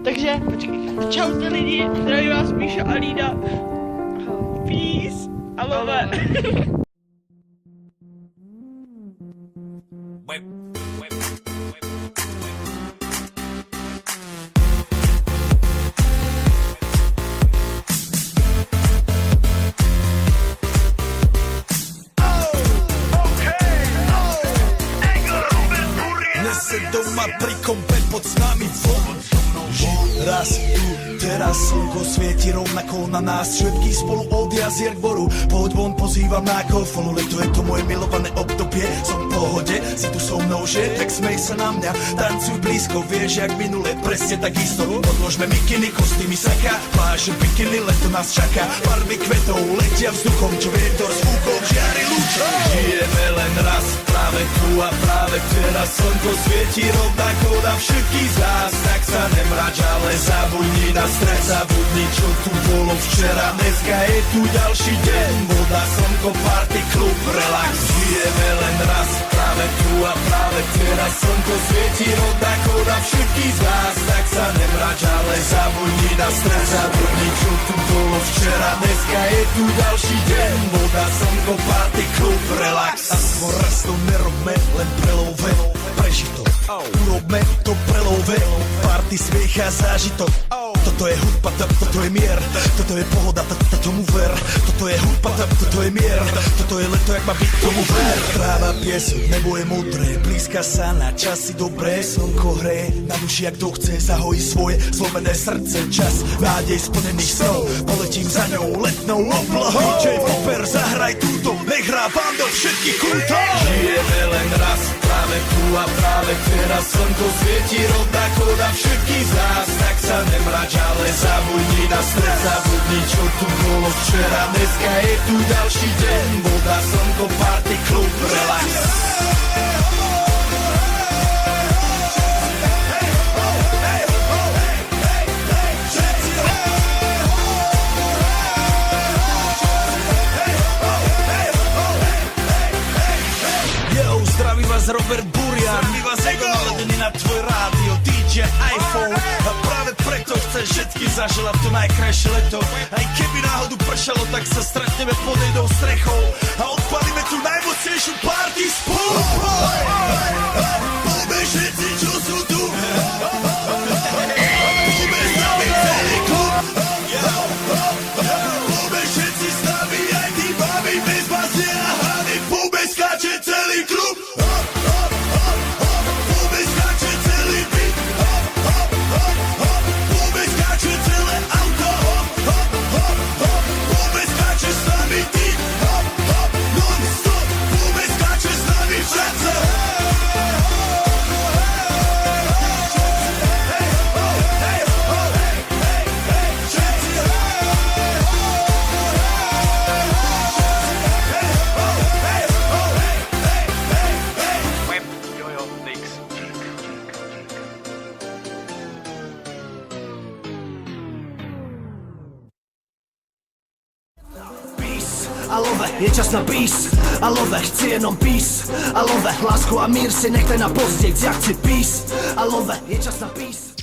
Takže, počkej. Čaute lidi, zdraví vás Míša a Lída. Peace. Alové. Nese doma pri kompe pod s nami von. Raz tu, teraz slnko svieti rovnako na nás. Všetky spolu od jazier k boru. Pohoď von, pozývam na kofolu. Leto je to moje milované obdobie. Som v pohode, si tu so mnou, že? Tak smej sa na mňa, tancuj blízko. Vieš, jak minule, presne tak isto. Odložme mikiny, kostýmy saka. Pláže, bikiny, leto nás čaká. Farby kvetov letia vzduchom, čo vietor s fúkom žiari lúčom. Žijeme len raz, práve tu a práve teraz. Slnko svieti rovnako na všetkých z nás. Tak sa nemrač, ale zabudni na stres. Zabudni, čo tu bolo včera. Dneska je tu ďalší deň. Voda, slnko, party, klub, relax. Žijeme len raz, práve tu a práve teraz. Slnko svieti rovnako na všetkých z nás. Tak sa nemrač, ale zabudni na stres. Zabudni, čo tu bolo včera. Dneska je tu ďalší deň. Voda, slnko, party, klub, relax. Aspoň raz to nerobme, len prelove. Prežitok, urobme to prelove. Party, smiech a zážitok. Toto je hudba, toto je mier. Toto je pohoda, tomu ver. Toto je hudba, toto je mier. Toto je leto, jak má byť, tomu ver. Tráva, piesok, nebo je modré. Blízka sa na časy dobré. Slnko hreje na duši, jak to chce. Zahojí svoje zlomené srdce. Čas nádej splnených snov. Poletím za ňou letnou oblohou. DJ Popper, zahraj túto. Nech hrá vám do všetkých kútov. Žijeme len raz, práve tu a práve teraz. Slnko svieti rovnako na všetkých z nás. Tak sa nemrač, ale zabudni na stres. Zabudni, čo tu bolo včera. Dneska je tu ďalší deň. Voda, slnko, party, klub, relax. Zdraví vás Robert Burian. Zdraví vás Ego naladený na tvoj rádio DJ iPhone. A práve preto chcem všetky zaželať to najkrajšie leto. Aj keby náhodu pršalo, tak sa stretneme pod jednou strechou a odpalíme tú najmocnejšiu party spolu. Poďme všetci, čo sú tu. Poďme s nami celý klub. Poďme všetci s nami, aj tí babi bez basne a hrany. Poďme skáče celý klub. Alove, je čas na peace. Alove, chci jenom peace. Alove, lásku a mír si nechte na později, jak chci peace. Alove, je čas na peace.